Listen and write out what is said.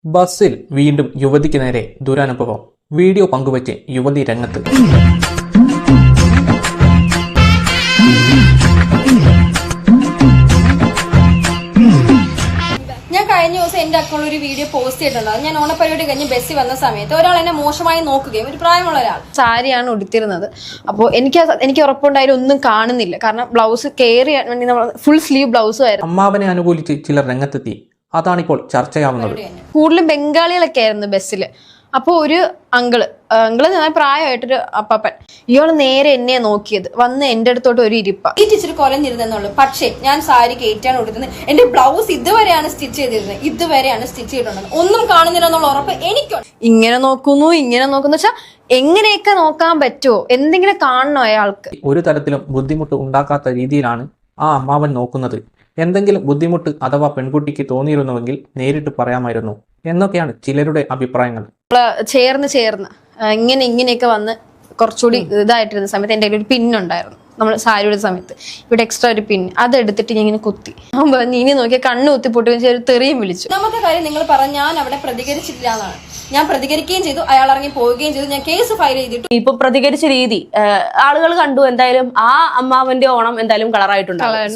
ബസ്സിൽ വീണ്ടും യുവതിക്ക് നേരെ ദുരനുഭവം. വീഡിയോ പങ്കുവച്ച് യുവതി രംഗത്ത്. ഞാൻ കഴിഞ്ഞ ദിവസം എന്റെ അക്കൗണ്ടിൽ ഒരു വീഡിയോ പോസ്റ്റ് ചെയ്തിട്ടുണ്ടായിരുന്നു. ഞാൻ ഓണപ്പരിപാടി കഴിഞ്ഞ് ബസ്സിൽ വന്ന സമയത്ത് ഒരാൾ എന്നെ മോശമായി നോക്കുകയും, ഒരു പ്രായമുള്ള ഒരാൾ സാരിയാണ് ഉടുത്തിരുന്നത്. അപ്പോൾ എനിക്ക് ഉറപ്പുണ്ടായാലും ഒന്നും കാണുന്നില്ല. കാരണം ബ്ലൗസ് കയറി വേണ്ടി നമ്മൾ ഫുൾ സ്ലീവ് ബ്ലൗസും ആയിരുന്നു. അമ്മാവനെ അനുകൂലിച്ച് ചിലർ രംഗത്തെത്തി. അതാണിപ്പോൾ ചർച്ചയാവുന്നത്. കൂടുതലും ബംഗാളികളൊക്കെ ആയിരുന്നു ബസ്സിൽ. അപ്പോൾ ഒരു അങ്കിള് പ്രായമായിട്ടൊരു അപ്പാപ്പൻ, ഇയാള് നേരെ എന്നെ നോക്കിയത്, വന്ന് എന്റെ അടുത്തോട്ട് ഒരു ഇരിപ്പ ഈ ടീച്ചർ കൊലഞ്ഞിരുന്നെന്നുള്ളൂ. പക്ഷേ ഞാൻ സാരി കയറ്റാണ് കൊടുക്കുന്നത്. എന്റെ ബ്ലൗസ് ഇതുവരെയാണ് സ്റ്റിച്ച് ചെയ്തിരുന്നത്. ഒന്നും കാണുന്നില്ല എന്നുള്ള ഉറപ്പ് എനിക്കുണ്ട്. ഇങ്ങനെ നോക്കുന്നു വെച്ചാൽ എങ്ങനെയൊക്കെ നോക്കാൻ പറ്റുമോ? എന്തെങ്കിലും കാണണോ അയാൾക്ക്? ഒരു തരത്തിലും ബുദ്ധിമുട്ട് ഉണ്ടാക്കാത്ത രീതിയിലാണ് ആ അമ്മാവൻ നോക്കുന്നത്. എന്തെങ്കിലും ബുദ്ധിമുട്ട് അഥവാ പെൺകുട്ടിക്ക് തോന്നിയിരുന്നുവെങ്കിൽ നേരിട്ട് പറയാമായിരുന്നു എന്നൊക്കെയാണ് ചിലരുടെ അഭിപ്രായങ്ങൾ. ചേർന്ന് ഇങ്ങനെയൊക്കെ വന്ന് കുറച്ചുകൂടി ഇതായിട്ടിരുന്ന സമയത്ത് എൻ്റെ കയ്യിൽ ഒരു പിന്നുണ്ടായിരുന്നു. നമ്മൾ സാരിയുടെ സമയത്ത് ഇവിടെ എക്സ്ട്രാ ഒരു പിൻ അതെടുത്തിട്ട് ഞാൻ ഇങ്ങനെ കുത്തി. ഇനി നോക്കിയ കണ്ണ് കുത്തി പൊട്ടുകയും ഒരു തെറിയും വിളിച്ചു. ഒന്നാമത്തെ കാര്യം നിങ്ങൾ പറഞ്ഞ ഞാൻ അവിടെ പ്രതികരിച്ചിട്ടില്ല എന്നാണ്. ഞാൻ പ്രതികരിക്കുകയും ചെയ്തു, അയാൾ ഇറങ്ങി പോവുകയും ചെയ്തു. ഞാൻ കേസ് ഫയൽ ചെയ്തിട്ടു. ഇപ്പൊ പ്രതികരിച്ച രീതി ആളുകൾ കണ്ടു. എന്തായാലും ആ അമ്മാവന്റെ ഓണം എന്തായാലും കളറായിട്ടുണ്ടാവും.